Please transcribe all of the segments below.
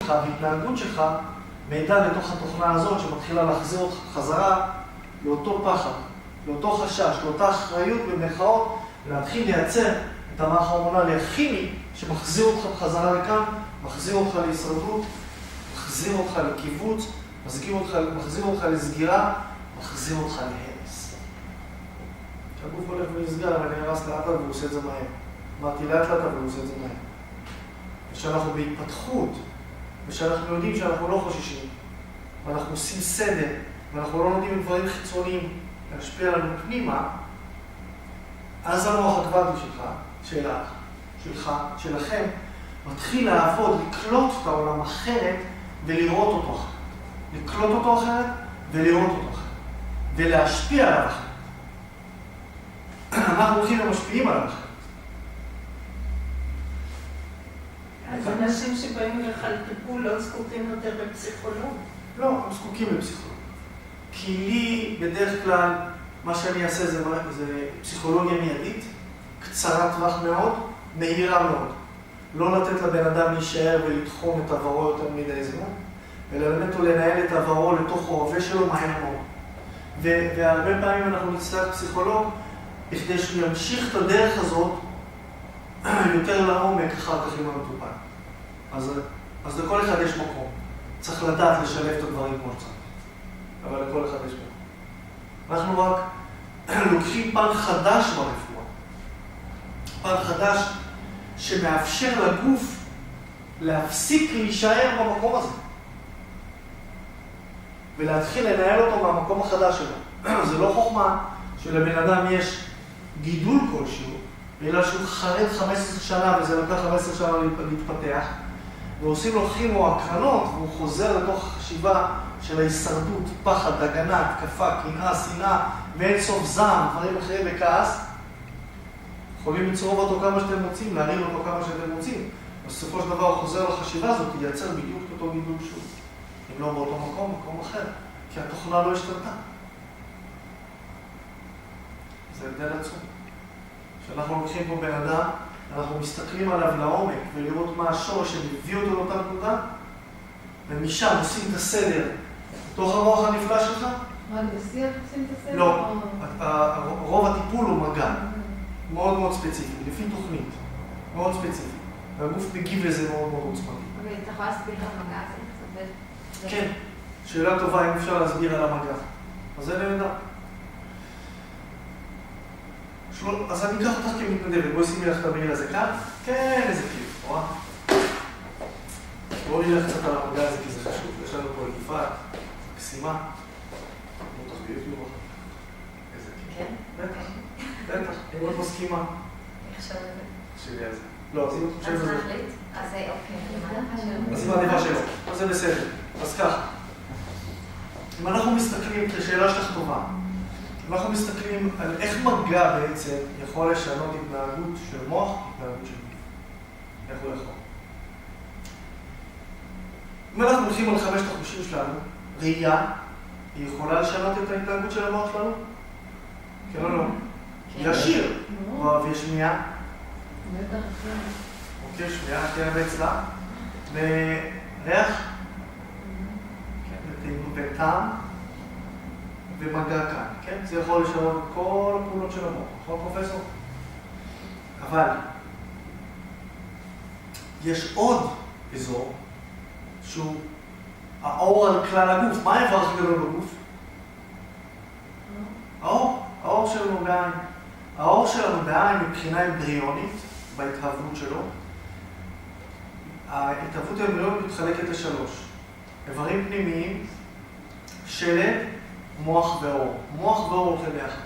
וההתנהגות שלך מידע לתוך התוכנה הזאת שמתחילה להחזיר אותך חזרה לאותו פחד, לאותו חשש, לאותה אחריות במרכאות, ולהתחיל לייצר את המערך ההורמונלי הכימי שמחזיר אותך בחזרה לכאן, מחזיר אותך להישרדות, מחזיר אותך לקיבוץ, מחזיר אותך לסגירה, מחזיר אותך להרס. כשהגוף הולך ונסגר, אני נהרס לאט והוא עושה את זה מהר. אמרתי לאט לאט והוא עושה את זה מהר. ושאנחנו בהתפתחות, ושאנחנו יודעים שאנחנו לא חוששים, ואנחנו עושים סדר, ואנחנו לא נותנים דברים חיצוניים להשפיע לנו פנימה, אז המוח הקוונטי שלך, שלכם, מתחיל לעבוד, לקלוט את העולם אחרת ולראות אותו אחרת. לקלוט אותו אחרת ולראות אותו אחרת. ולהשפיע עליו אחרת. אנחנו הולכים ומשפיעים עליו אחרת. אז אנשים שבאים לך לטיפול לא זקוקים יותר לפסיכולוג? לא, הם זקוקים לפסיכולוג. כי לי, בדרך כלל, מה שאני אעשה זה פסיכולוגיה מיידית, קצרת טווח מאוד, מהירה מאוד. לא לתת לבן אדם להישאר ולתחום את עברו יותר מדי זמן, אלא באמת הוא לנהל את עברו לתוך ההווה שלו מהר מאוד. והרבה פעמים אנחנו נצטרך פסיכולוג, בכדי שהוא ימשיך את הדרך הזאת יותר לעומק אחר כך עם המטופל. אז לכל אחד יש מקום. צריך לדעת לשלב את הדברים כמו שצריך. אבל לכל אחד יש מקום. אנחנו רק לוקחים פן חדש ברפואה. פן חדש שמאפשר לגוף להפסיק להישאר במקום הזה. ולהתחיל לנהל אותו מהמקום החדש שלו. זה לא חוכמה שלבן אדם יש גידול כלשהו, בגלל שהוא חרד 15 שנה וזה לקח 15 שנה להתפתח, ועושים לו כימו הקרנות, והוא חוזר לתוך החשיבה של ההישרדות, פחד, הגנה, התקפה, קנאה, שנאה, ואין סוף זעם, דברים אחרים וכעס. יכולים לצרוב אותו כמה שאתם רוצים, להרים אותו כמה שאתם רוצים. בסופו של דבר הוא חוזר לחשיבה הזאת, ייצר בדיוק אותו גידול שוב. אם לא באותו מקום, מקום אחר, כי התוכנה לא השתנתה. זה הבדל עצום. כשאנחנו לוקחים פה בן אדם, אנחנו מסתכלים עליו לעומק ולראות מה השורש שמביא אותו לאותה נקודה, ומשם עושים את הסדר בתוך המוח הנפלא שלך. רק בשיח עושים את הסדר? לא, רוב הטיפול הוא מגע, מאוד מאוד ספציפי, לפי תוכנית, מאוד ספציפי, והגוף מגיב לזה מאוד מאוד עוצמתי. אוקיי, אתה יכול להסביר על המגע הזה? כן, שאלה טובה, אם אפשר להסביר על המגע. אז זה נהדר. אז אני אקח אותך כמתנדבת, בואי שימי לך את המיל הזה כאן. כן, איזה כיף, רואה? בואו נלך קצת על המגע הזה כי זה חשוב. יש לנו פה יפעת, מקסימה. בואו תחביאו ביוטיוב. איזה כיף. כן? בטח, בטח. אם עוד מסכימה. איך שווה זה? תחשבי על זה. לא, אז אם את חושבת על אז זה. נחליט? אז אוקיי. אז היא מעדיפה שלו. אז זה בסדר. אז ככה. אם אנחנו מסתכלים, כשאלה שלך טובה, אנחנו מסתכלים על איך מגע בעצם יכול לשנות התנהגות של מוח, התנהגות של גוף. איך הוא יכול. אם אנחנו הולכים על 5 החושים שלנו, ראייה, היא יכולה לשנות את ההתנהגות של המוח שלנו? כן או לא? ישיר. ושמיעה? אוקיי, שמיעה, כן, אצלה. וריח? כן, וטעם. ומגע כאן, כן? זה יכול לשנות את כל הפעולות של המוח, נכון פרופסור? אבל יש עוד אזור שהוא האור על כלל הגוף. מה האיבר הכי גדול בגוף? האור שלנו בעין. האור שלנו בעין מבחינה אמבריונית, בהתהוות שלו, ההתהוות האמבריונית מתחלקת ל3. איברים פנימיים, שלד, מוח ואור. מוח ואור הולכים ביחד.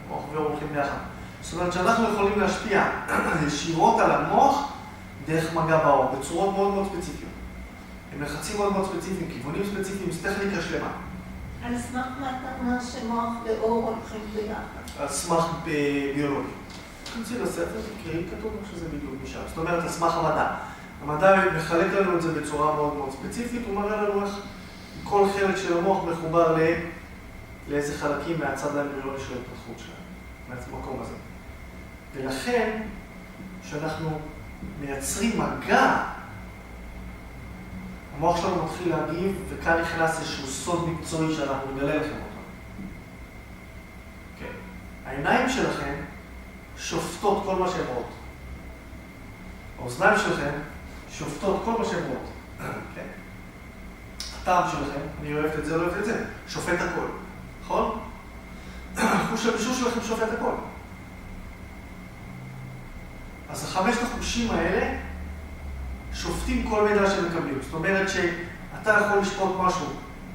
מוח ואור הולכים ביחד. זאת אומרת שאנחנו יכולים להשפיע ישירות על המוח דרך מגע באור, בצורות מאוד מאוד ספציפיות. עם לחצים מאוד מאוד ספציפיים, כיוונים ספציפיים, טכניקה שלמה. על סמך מה אתה אומר שמוח ואור הולכים ביחד? על סמך ביולוגי. תמצאי לספר, תקראי, כתוב שזה בדיוק משם. זאת אומרת, על סמך המדע. המדע מחלק לנו את זה בצורה מאוד מאוד ספציפית, הוא מראה לנו איך כל חלק של המוח מחובר לאיזה חלקים מהצד האמבריוני של ההתפתחות שלנו, מהמקום הזה. ולכן, כשאנחנו מייצרים מגע המוח שלנו מתחיל להגיב, וכאן נכנס איזשהו סוד מקצועי שאנחנו נגלה לכם אותו. כן. העיניים שלכם שופטות כל מה שהן רואות. האוזניים שלכם שופטות כל מה שהן רואות. כן? הטעם שלכם, אני אוהבת את זה, לא אוהבת את זה, שופט הכל. נכון? החוש הבישול שלכם שופט הכל. אז 5 החושים האלה שופטים כל מידע שמקבלים. זאת אומרת שאתה יכול לשפוט משהו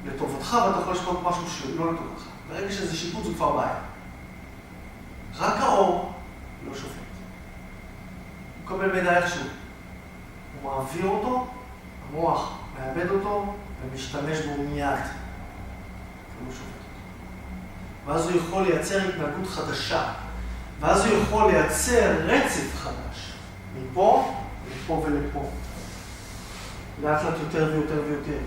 לטובתך, ואתה יכול לשפוט משהו שלא לטובתך. ברגע שזה שיפוט זה כבר בעיה. רק האור לא שופט. הוא מקבל מידע איכשהו. הוא מעביר אותו, המוח מאבד אותו ומשתמש בו מיד. הוא שופט אותו. ואז הוא יכול לייצר התנהגות חדשה. ואז הוא יכול לייצר רצף חדש. מפה, לפה ולפה. לאט לאט יותר ויותר ויותר.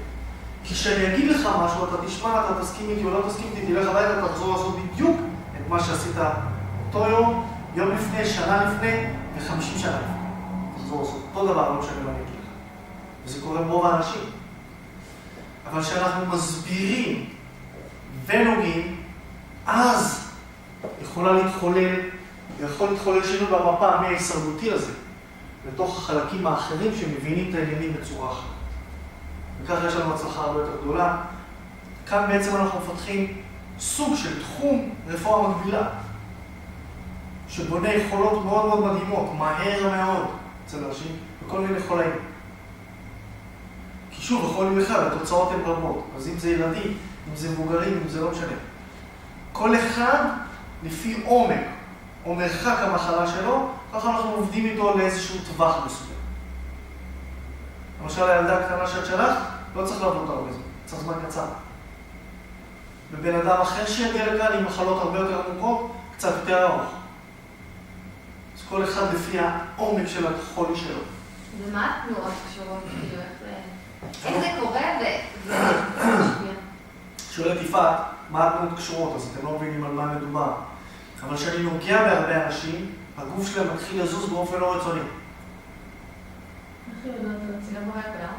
כי כשאני אגיד לך משהו, אתה תשמע, אתה תסכים איתי או לא תסכים איתי, תלך הביתה, אתה תחזור לעשות בדיוק את מה שעשית אותו יום, יום לפני, שנה לפני ו50 שנה לפני. תחזור לעשות אותו דבר, לא משנה מה אני אגיד לך. וזה קורה ברוב האנשים. אבל כשאנחנו מסבירים ונוגעים, אז יכול להתחולל שינוי במפה מההישרדותי הזה, לתוך החלקים האחרים שמבינים את העניינים בצורה אחרת. וככה יש לנו הצלחה הרבה יותר גדולה. כאן בעצם אנחנו מפתחים סוג של תחום רפואה מקבילה, שבונה יכולות מאוד מאוד מדהימות, מהר מאוד, אצל אנשים, בכל מיני חולאים. כי שוב, החולים בכלל, התוצאות הן רבות. אז אם זה ילדים, אם זה מבוגרים, אם זה לא משנה. כל אחד לפי עומק או מרחק המחלה שלו, ככה אנחנו עובדים איתו לאיזשהו טווח מסוים. למשל, הילדה הקטנה שאת שלך, לא צריך לעבוד הרבה זמן, צריך זמן קצר. ובן אדם אחר שיגיע לכאן עם מחלות הרבה יותר עמוקות, קצת יותר ארוך. אז כל אחד לפי העומק של החולי שלו. ומה התנועות קשורות? איך זה קורה וזה משפיע? שואלת יפעת, מה התנועות קשורות? אז אתם לא מבינים על מה מדובר. אבל כשאני נוגע בהרבה אנשים, הגוף שלהם מתחיל לזוז באופן לא רצוני. זה לא קורה כולם.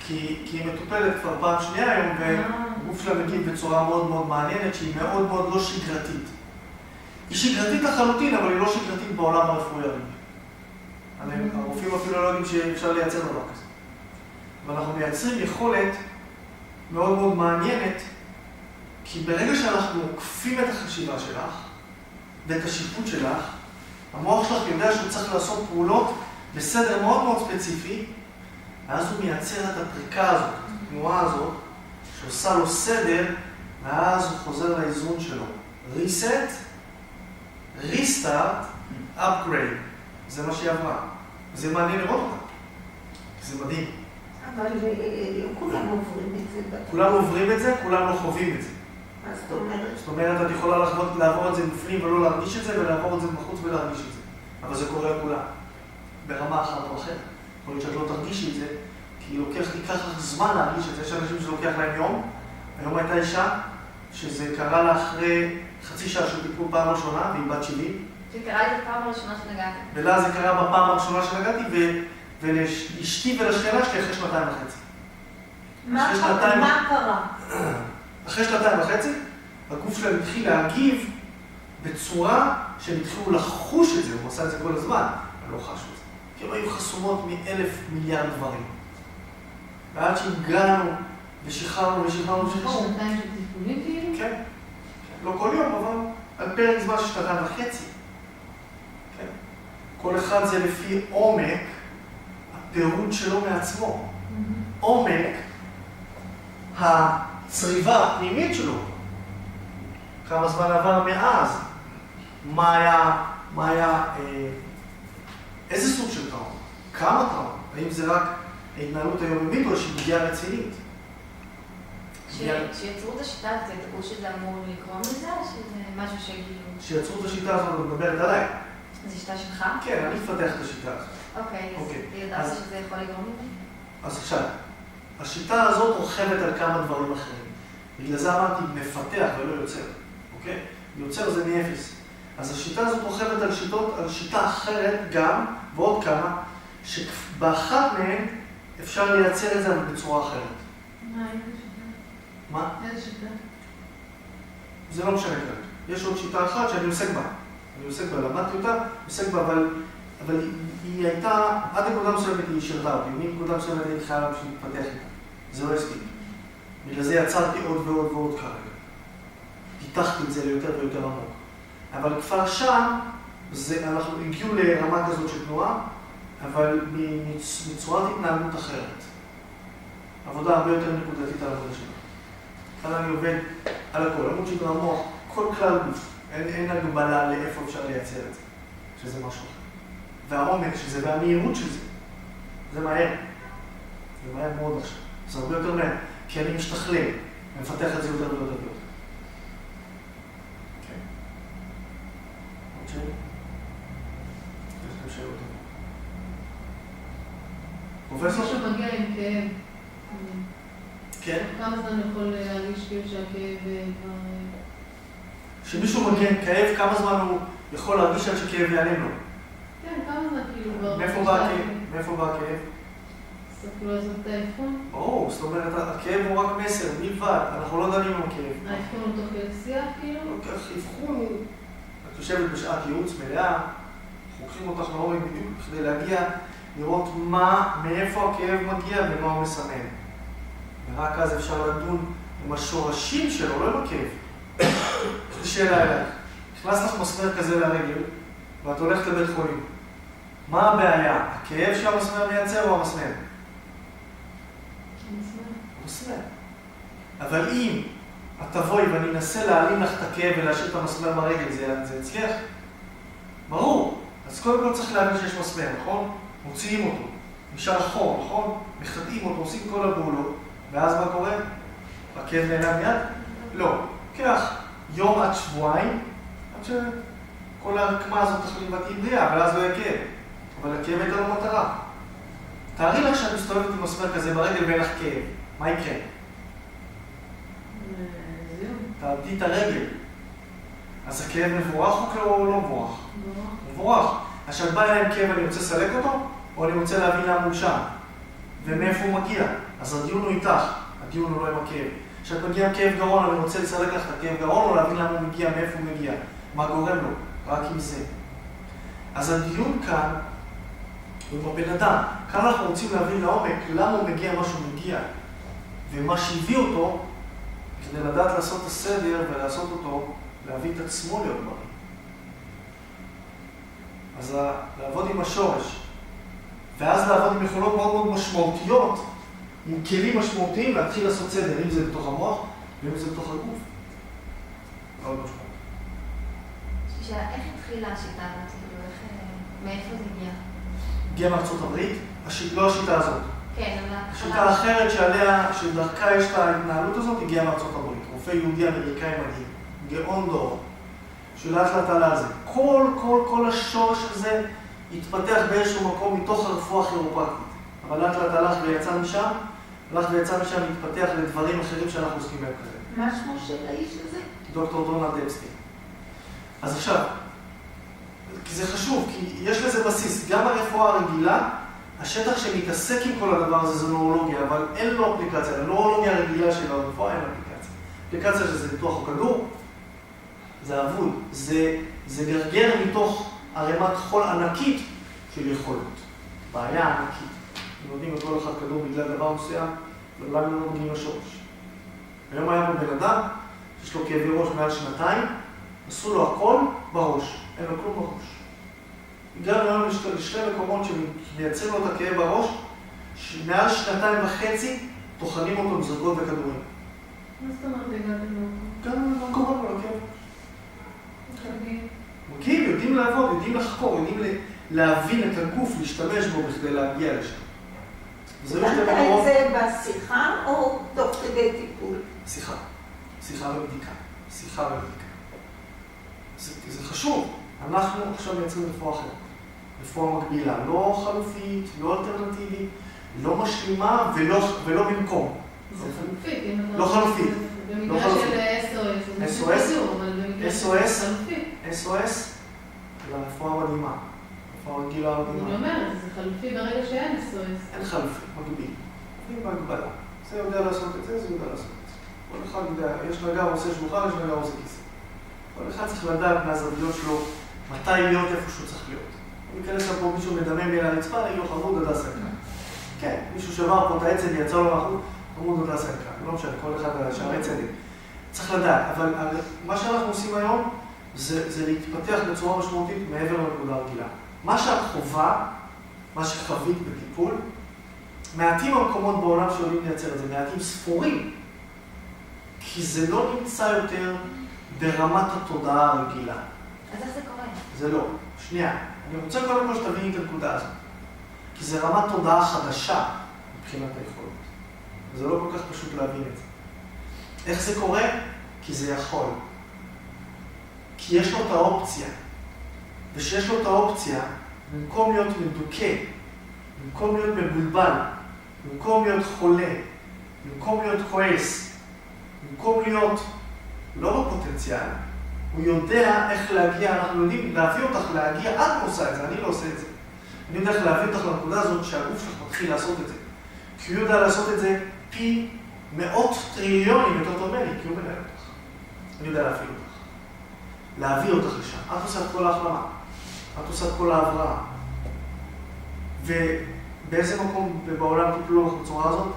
כי היא מטופלת כבר פעם שנייה היום, והגוף שלה מגיב בצורה מאוד מאוד מעניינת, שהיא מאוד מאוד לא שגרתית. היא שגרתית לחלוטין, אבל היא לא שגרתית בעולם הרפואי הרגיל. הרופאים אפילו לא יודעים שאפשר לייצר דבר כזה. ואנחנו מייצרים יכולת מאוד מאוד מעניינת, כי ברגע שאנחנו עוקפים את החשיבה שלך, ואת השיפוט שלך, המוח שלך יודע שהוא צריך לעשות פעולות בסדר מאוד מאוד ספציפי, ואז הוא מייצר את הפריקה הזאת, את התנועה הזאת, שעושה לו סדר, ואז הוא חוזר לאיזון שלו. reset, restart, upgrade. זה מה שהיא עברה. זה מעניין לראות אותה. זה מדהים. אבל כולם עוברים את זה. כולם עוברים את זה, כולם לא חווים את זה. מה זאת אומרת? זאת אומרת, את יכולה לעבור את זה בפנים ולא להרגיש את זה, ולעבור את זה בחוץ ולהרגיש את זה. אבל זה קורה לכולם. ברמה אחת או אחרת. יכול להיות שאת לא תרגישי את זה, כי ייקח לך זמן להרגיש את זה. יש אנשים שזה לוקח להם יום. היום הייתה אישה שזה קרה לה אחרי חצי שעה של טיפול פעם ראשונה, והיא בת 70. זה קרה לי בפעם הראשונה שנגעתי. ולה זה קרה בפעם הראשונה שנגעתי, ולאשתי ולשכנה שלי אחרי 2.5 שנים. מה קרה? אחרי 2.5 שנים, הגוף שלהם התחיל להגיב בצורה שהם התחילו לחוש את זה, הוא עושה את זה כל הזמן, אבל לא חשו את זה. כי הם היו חסומות מ1,000 מיליארד דברים. ועד שהגענו ושחררנו. 2 של טיפולים כאילו? כן. לא כל יום, אבל על פרק זמן של 2.5 שנים. כן. כל אחד זה לפי עומק הפירוד שלו מעצמו. עומק הצריבה הפנימית שלו. כמה זמן עבר מאז? מה היה, איזה סוג של טראומה? כמה טראומה? האם זה רק ההתנהלות היומיומית או שהיא פגיעה רצינית? כשיצרו את השיטה הזאת, תראו שזה אמור לקרוא מזה, או שזה משהו שכאילו... כשיצרו את השיטה הזאת, את מדברת עליי. זו שיטה שלך? כן, אני אפתח את השיטה הזאת. אוקיי, אז ידעת שזה יכול לגרום לזה? אז עכשיו, השיטה הזאת רוכבת על כמה דברים אחרים. בגלל זה אמרתי, מפתח ולא יוצר, אוקיי? יוצר זה מאפס. אז השיטה הזאת רוכבת על שיטה אחרת גם, ועוד כמה, שבאחת מהן אפשר לייצר את זה אבל בצורה אחרת. מה, איזה שיטה? מה? איזה שיטה? זה לא משנה כרגע. יש עוד שיטה אחת שאני עוסק בה. אני עוסק בה, למדתי אותה, עוסק בה, אבל היא הייתה, עד נקודה מסוימת היא שירתה אותי, מנקודה מסוימת הייתי חייב להתפתח איתה. זה לא הספיק. בגלל זה יצרתי עוד ועוד ועוד כרגע. פיתחתי את זה ליותר ויותר עמוק. אבל כבר שם, אנחנו הגיעו לרמה כזאת של תנועה, אבל מצורת התנהלות אחרת. עבודה הרבה יותר נקודתית על העבודה שלנו. כאן אני עובד על הכל, עמוד שדרה המוח, כל כלל גוף. אין הגבלה לאיפה אפשר לייצר את זה, שזה משהו אחר. והעומק של זה והמהירות של זה, זה מהר. זה מהר מאוד עכשיו. זה הרבה יותר מהר, כי אני משתכלל, ומפתח את זה יותר ויותר ויותר. אוקיי. עוד שאלה? יש לכם שאלות? פרופסור? מישהו מגיע עם כאב. כן. כמה זמן יכול להרגיש כאילו שהכאב כבר... כשמישהו מגיע עם כאב, כמה זמן הוא יכול להרגיש עד שכאב ייעלם לו? כן, כמה זמן כאילו כבר... מאיפה בא הכאב? מאיפה בא הכאב? צריך כאילו לעשות את האבחון? ברור, זאת אומרת, הכאב הוא רק מסר, בלבד, אנחנו לא דנים עם הכאב. האבחון הוא תוך כדי שיח כאילו? לא כך, אבחון הוא... את יושבת בשעת ייעוץ מלאה, חוקרים אותך לעומק בדיוק כדי להגיע, לראות מאיפה הכאב מגיע ומה הוא מסמן. ורק אז אפשר לדון עם השורשים שלו, לא עם הכאב. יש לי שאלה אלייך. נכנס לך מסמר כזה לרגל, ואת הולכת לבית חולים. מה הבעיה? הכאב שהמסמר מייצר או המסמר? המסמר. אבל אם את תבואי ואני אנסה להעלים לך את הכאב ולהשאיר את המסמר ברגל, זה יצליח? ברור. אז קודם כל צריך להבין שיש מסמר, נכון? מוציאים אותו. נשאר חור, נכון? מחטאים אותו, עושים כל הפעולות. ואז מה קורה? הכאב נעלם מיד? לא. כך, יום עד שבועיים, עד שכל הרקמה הזאת תחליט בתאים בריאה, אבל אז לא יהיה כאב. אבל הכאב הייתה לו מטרה. תארי לך שאת מסתובבת עם מסמר כזה ברגל ואין לך כאב. מה יקרה? זהו. תעבדי את הרגל. אז הכאב מבורך או לא מבורך? מבורך. אז כשאת באה אליי עם כאב, אני רוצה לסלק אותו, או אני רוצה להבין למה הוא שם? ומאיפה הוא מגיע? אז הדיון הוא איתך, הדיון הוא לא עם הכאב. כשאת מגיעה עם כאב גרון, אני רוצה לסלק לך את הכאב גרון, או להבין למה הוא מגיע, מאיפה הוא מגיע, מה גורם לו, רק עם זה. אז הדיון כאן הוא עם הבן אדם. כאן אנחנו רוצים להבין לעומק למה הוא מגיע מה שהוא מגיע, ומה שהביא אותו, כדי לדעת לעשות את הסדר ולעשות אותו, להביא את עצמו להיות בריא. אז לעבוד עם השורש, ואז לעבוד עם יכולות מאוד מאוד משמעותיות, עם כלים משמעותיים, להתחיל לעשות סדר, אם זה בתוך המוח, ואם זה בתוך הגוף. מאוד משמעות. שאלה, איך התחילה השיטה הזאת? מאיפה זה הגיע? הגיע מארצות הברית, לא השיטה הזאת. כן, אבל... השיטה האחרת שעליה, שדרכה יש את ההתנהלות הזאת, הגיעה מארצות הברית. רופא יהודי אמריקאי מדהים, גאון דור, שלאט לאט עלה על זה. כל השורש הזה התפתח באיזשהו מקום מתוך הרפואה הכירופרקטית. אבל לאט לאט הלך ויצא משם, להתפתח לדברים אחרים שאנחנו עוסקים בהם כזה. מה שמו של האיש הזה? דוקטור דונלד אפסטין. אז עכשיו, כי זה חשוב, כי יש לזה בסיס. גם הרפואה הרגילה, השטח שמתעסק עם כל הדבר הזה זה נורולוגיה, אבל אין לו אפליקציה. הנורולוגיה הרגילה של הרפואה אין אפליקציה. אפליקציה שזה ניתוח הכדור, זה אבוד. זה גרגר מתוך ערימת חול ענקית של יכולות. בעיה ענקית. נותנים את כל אחד כדור בגלל דבר מסוים, ולמה לא נותנים לשורש. היום היה פה בן אדם, יש לו כאבי ראש מעל 2 עשו לו הכל בראש, אין לו כלום בראש. הגענו היום לשתי מקומות שמייצרים לו את הכאב בראש, שמעל 2.5 טוחנים אותו עם זרקות וכדורים. מה זאת אומרת הגעתם לו? גם לא קורה לו לכאב. מגיעים, יודעים לעבוד, יודעים לחקור, יודעים להבין את הגוף, להשתמש בו בכדי להגיע לשם. הבנת את זה בשיחה או תוך כדי טיפול? שיחה ובדיקה. זה חשוב. אנחנו עכשיו מייצרים רפואה אחרת. רפואה מקבילה, לא חלופית, לא אלטרנטיבית, לא משלימה ולא במקום. זה חלופית. לא חלופית. במקרה של SOS, SOS זה רפואה מדהימה. איפה הרגילה הרגילה? אני אומרת, זה חלופי ברגע שאין SOS. אין חלופי, מקביל. אין בהגבלה. זה יודע לעשות את זה, זה יודע לעשות את זה. כל אחד יודע, יש נגר עושה שלוחה, יש נגר עושה כיסא. כל אחד צריך לדעת מהזוויות שלו מתי להיות איפה שהוא צריך להיות. אם ייכנס לפה מישהו מדמם לי על הרצפה, אני לא חמוד עדה סנקה. כן, מישהו שבר פה את העצם, יצא לו מהחוט, חמוד עדה סנקה. לא משנה, כל אחד על שערי צדק. צריך לדעת, אבל מה שאנחנו עושים היום זה להתפתח בצורה משמעותית מעבר לנקודה הרגילה. מה שאת חובה, מה שחווית בטיפול, מעטים המקומות בעולם שיודעים לייצר את זה, מעטים ספורים, כי זה לא נמצא יותר ברמת התודעה הרגילה. אז איך זה קורה? זה לא. שנייה, אני רוצה קודם כל שתביני את הנקודה הזאת, כי זה רמת תודעה חדשה מבחינת היכולות. זה לא כל כך פשוט להבין את זה. איך זה קורה? כי זה יכול. כי יש לו את האופציה. ושיש לו את האופציה, במקום להיות מדוכא, במקום להיות מבולבל, במקום להיות חולה, במקום להיות כועס, במקום להיות לא בפוטנציאל, הוא יודע איך להגיע, אנחנו יודעים להביא אותך להגיע, את לא עושה את זה, אני לא עושה את זה. אני יודע איך להביא אותך לנקודה הזאת שהגוף שלך מתחיל לעשות את זה. כי הוא יודע לעשות את זה פי מאות טריליונים יותר טוב ממני, כי הוא מנהל אותך. אני יודע להפעיל אותך. להביא אותך לשם. את עושה את כל ההחלמה. את עושה את כל ההבראה. ובאיזה מקום בעולם טיפלו לך בצורה הזאת?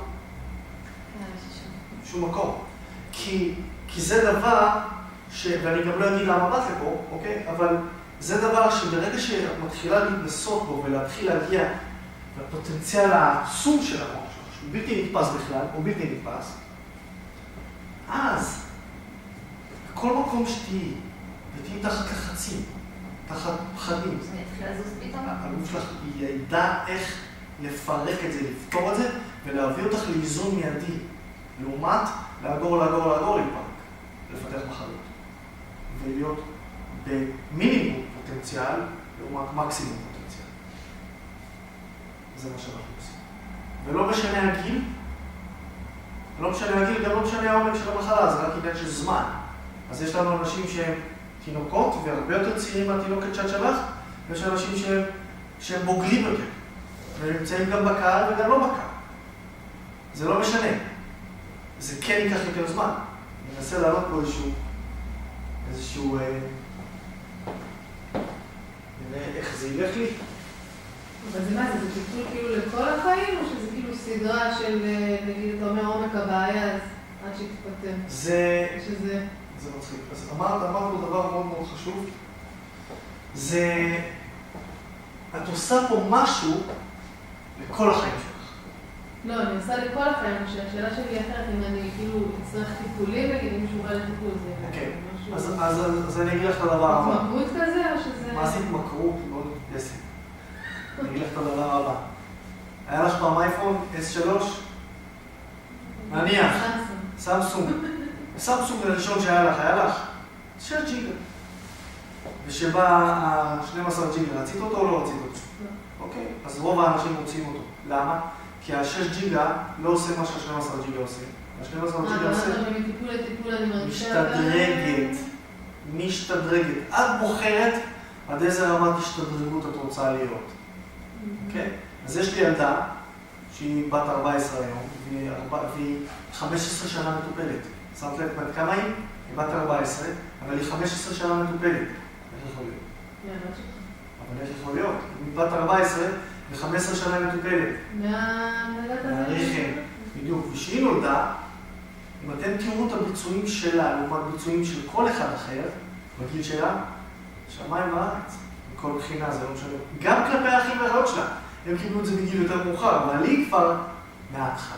שום מקום. כי זה דבר ואני גם לא אגיד למה באת לפה, אוקיי? אבל זה דבר שברגע שאת מתחילה להתנסות בו ולהתחיל להגיע לפוטנציאל העצום של המוח שלך, שהוא בלתי נתפס בכלל, או בלתי נתפס, אז בכל מקום שתהיי, ותהיי תחת לחצים, תחת פחדים, זה יתחיל לזוז פתאום? הגוף שלך ידע איך לפרק את זה, לפתור את זה, ולהביא אותך לאיזון מיידי, לעומת לאגור, להתפרק, לפתח מחלות. ולהיות במינימום פוטנציאל לעומת מקסימום פוטנציאל. זה מה שאנחנו עושים. ולא משנה הגיל, גם לא משנה העומק של המחלה, זה רק עניין של זמן. אז יש לנו אנשים שהם תינוקות והרבה יותר צעירים מהתינוקת שאת שלך, ויש אנשים שהם בוגרים יותר, ונמצאים גם בקהל וגם לא בקהל. זה לא משנה. זה כן ייקח יותר זמן. אני מנסה להעלות פה איזשהו... נראה איך זה ילך לי. אבל זה מה, זה טיפול כאילו לכל החיים, או שזה כאילו סדרה של, נגיד, אתה אומר עומק הבעיה, אז עד שתתפטר? זה מצחיק. אז אמרת פה דבר מאוד מאוד חשוב. את עושה פה משהו לכל החיים שלך. לא, אני עושה לכל החיים, שהשאלה שלי היא אחרת, אם אני כאילו אצטרך טיפולים, נגיד, אם שהוא בא לטיפול, זה... אוקיי, אז אני אגיד לך את הדבר הבא. התמכרות כזה, או שזה... מה זה התמכרות? לא נתפסת. אני אגיד לך את הדבר הבא. היה לך פעם אייפון S3? נניח. סמסונג. סמסונג הראשון שהיה לך, היה לך 6 ג'יגה. ושבא ה-12 ג'יגה, רצית אותו או לא רצית אותו? לא. אוקיי, אז רוב האנשים רוצים אותו. למה? כי ה-6 ג'יגה לא עושה מה שה-12 ג'יגה עושה. ה-12 ג'יגה עושה... מטיפול לטיפול אני מרגישה... משתדרגת. את בוחרת עד איזה רמת השתדרגות את רוצה להיות. אוקיי? אז יש לי ילדה שהיא בת 14 היום, והיא 15 שנה מטופלת. שמת לב בת כמה היא? היא בת 14, אבל היא 15 שנה מטופלת. איך יכול להיות? אבל איך יכול להיות? היא בת 14 ו-15 שנה מטופלת. מהרחם. בדיוק. ושהיא נולדה, אם אתם תראו את הביצועים שלה, לעומת ביצועים של כל אחד אחר, בגיל שלה, שמיים וארץ. בכל בחינה, זה לא משנה. גם כלפי האחים והאחיות שלה. הם קיבלו את זה בגיל יותר מאוחר, אבל היא כבר מההתחלה.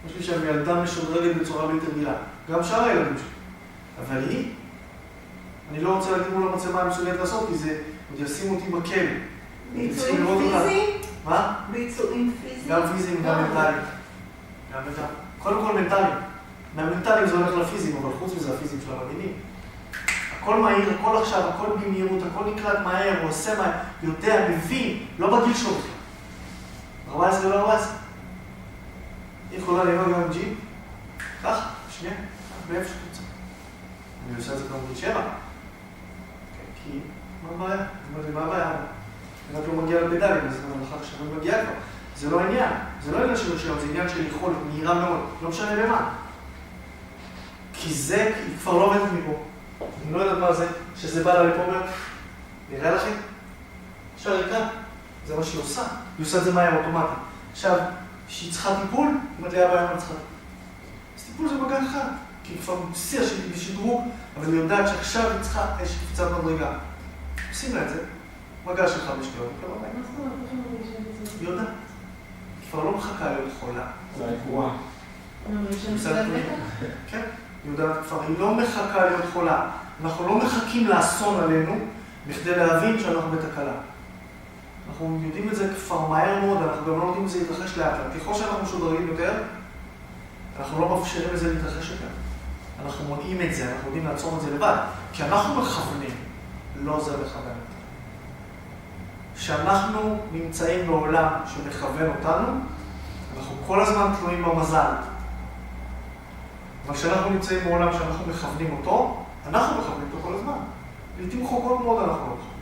יש לי שם ילדה משודרגת בצורה בלתי רגילה. גם שאר הילדים שלי. אבל היא, אני לא רוצה להגיד מול המצלמה המסוגלת לעשות, כי זה עוד ישים אותי בכלא. ביצועים פיזיים? מה? ביצועים פיזיים? גם פיזיים, גם מנטליים. גם מנטליים. קודם כל מנטליים. מהמנטליים זה הולך לפיזיים, אבל חוץ מזה הפיזיים של המדינים. הכל מהיר, הכל עכשיו, הכל במהירות, הכל נקלט מהר, הוא עושה מהר, יודע, מבין, לא בגיל שלו בכלל. 14 ולא 14. היא יכולה לנהוג גם ג'יפ, כך, שנייה, באיפה שתוצא. אני עושה את זה כבר בגיל 7. כי, מה הבעיה? מה הבעיה? רק לא מגיע לפדלים, אז המלאכה עכשיו מגיעה כבר. זה לא עניין, זה לא עניין של רישיון, זה עניין של יכולת מהירה מאוד, לא משנה במה. כי זה, היא כבר לא עובדת מפה. אני לא יודעת מה זה, שזה בא לה לפה אומר, נראה לכם? עכשיו ריקה, זה מה שהיא עושה. היא עושה את זה מהר אוטומטי. עכשיו, כשהיא צריכה טיפול, היא אומרת לי, אבא, אני צריכה. אז טיפול זה מגע אחד, כי היא כבר מסיע בשדרוג, אבל היא יודעת שעכשיו היא צריכה איזושהי קפיצת מדרגה. עושים לה את זה, מגע של 5 שניות. היא יודעת. היא כבר לא מחכה להיות חולה. זה רפואה. כן, היא יודעת כבר, היא לא מחכה להיות חולה. אנחנו לא מחכים לאסון עלינו, בכדי להבין שאנחנו בתקלה. אנחנו יודעים את זה כבר מהר מאוד, אנחנו גם לא יודעים את זה להתרחש לאט. ככל שאנחנו משודרגים יותר, אנחנו לא מאפשרים את זה להתרחש יותר. אנחנו מונעים את זה, אנחנו יודעים לעצור את זה לבד. כי אנחנו מכוונים, לא זה מכוון. כשאנחנו נמצאים בעולם שמכוון אותנו, אנחנו כל הזמן תלויים במזל. אבל כשאנחנו נמצאים בעולם שאנחנו מכוונים אותו, אנחנו מכוונים אותו כל הזמן. לעתים רחוקות מאוד אנחנו לא מכוונים.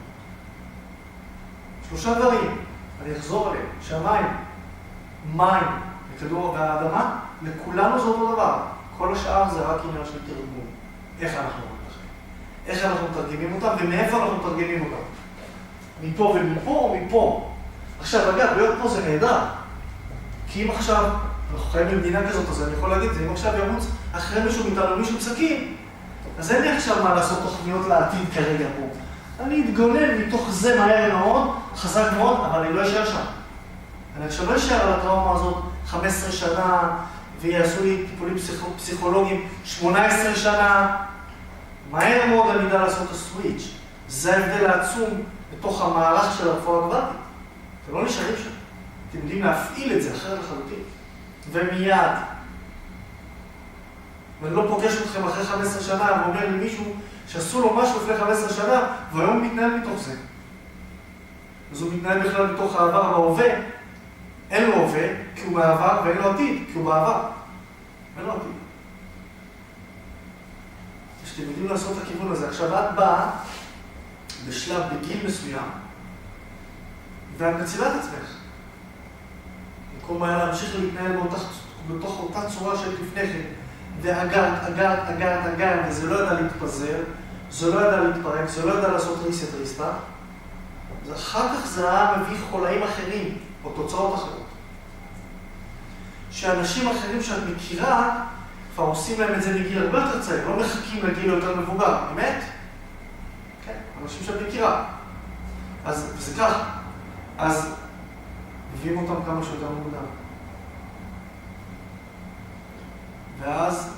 3 דברים, אני אחזור עליהם, שהמים, מים וכדור והאדמה, לכולנו זה אותו דבר. כל השאר זה רק עניין של תרגום. איך אנחנו מתרגימים? איך אנחנו מתרגמים אותם ומאיפה אנחנו מתרגמים אותם? מפה ומפה או מפה? עכשיו, אגב, להיות פה זה נהדר. כי אם עכשיו, אנחנו חיים במדינה כזאת, אז אני יכול להגיד, אם עכשיו ירוץ אחרי מישהו מאיתנו, מישהו פסקים, אז אין לי עכשיו מה לעשות תוכניות לעתיד כרגע פה. אני אתגונן מתוך זה מהר מאוד, חזק מאוד, אבל אני לא אשאר שם. אני עכשיו לא אשאר על הטראומה הזאת 15 שנה, ויעשו לי טיפולים פסיכולוגיים 18 שנה. מהר מאוד אני יודע לעשות את הסוויץ'. זה ההבדל העצום בתוך המערך של הרפואה הגבטית. אתם לא נשארים שם. אתם יודעים להפעיל את זה אחרת לחלוטין. ומיד. ואני לא פוגש אתכם אחרי 15 שנה, ואומר לי מישהו שעשו לו משהו לפני 15 שנה, והיום הוא מתנהל מתוך זה. אז הוא מתנהל בכלל בתוך העבר וההווה. אין לו הווה, כי הוא בעבר, ואין לו עתיד, כי הוא בעבר. אין לו עתיד. שאתם יודעים לעשות את הכיוון הזה. עכשיו את באה בשלב בגיל מסוים, ואת מצילה את עצמך. במקום היה להמשיך להתנהל בתוך אותה צורה של לפני כן, ואגרת, וזה לא ידע להתפזר, זה לא ידע להתפרק, זה לא ידע לעשות ריסטארט. אחר כך זה היה מביא חולאים אחרים, או תוצאות אחרות. שאנשים אחרים שאת מכירה, כבר עושים להם את זה מגיל הרבה יותר צעיר, לא מחכים לגיל יותר מבוגר, אמת? כן, אנשים שאת מכירה. אז זה כך, אז מביאים אותם כמה שיותר מוקדם. ואז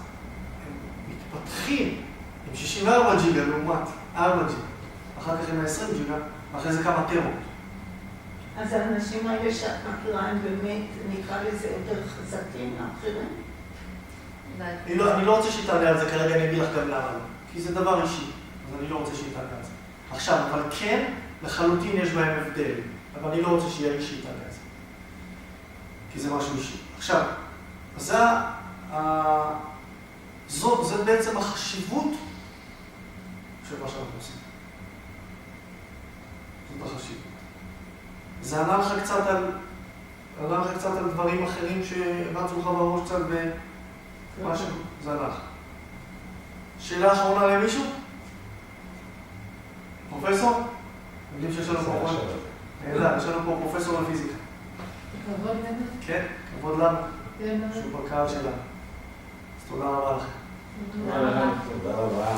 הם מתפתחים עם 64 ג'יגה לעומת 4 ג'יגה. אחר כך עם 20 ג'יגה, ואחרי זה כמה טרות. אז האנשים האלה שאת מכירה הם באמת, נקרא לזה יותר חזקים לאחרים? אני לא רוצה שיתענה על זה כרגע, אני אגיד לך גם למה לא. כי זה דבר אישי, אז אני לא רוצה שיתענה על זה. עכשיו, אבל כן, לחלוטין יש בהם הבדל. אבל אני לא רוצה שיהיה אישי שיתענה על זה. כי זה משהו אישי. עכשיו, זאת בעצם החשיבות של מה שאנחנו עושים. זאת החשיבות. זה ענה לך קצת על דברים אחרים שהבנתי לך בראש קצת במשהו. זה ענה לך. שאלה אחרונה למישהו? פרופסור? יודעים שיש לנו פה יש לנו פה פרופסור לפיזיקה. כבוד לנו. כן, כבוד לנו. שהוא בקהל שלנו. אז תודה רבה לכם. תודה רבה. תודה רבה.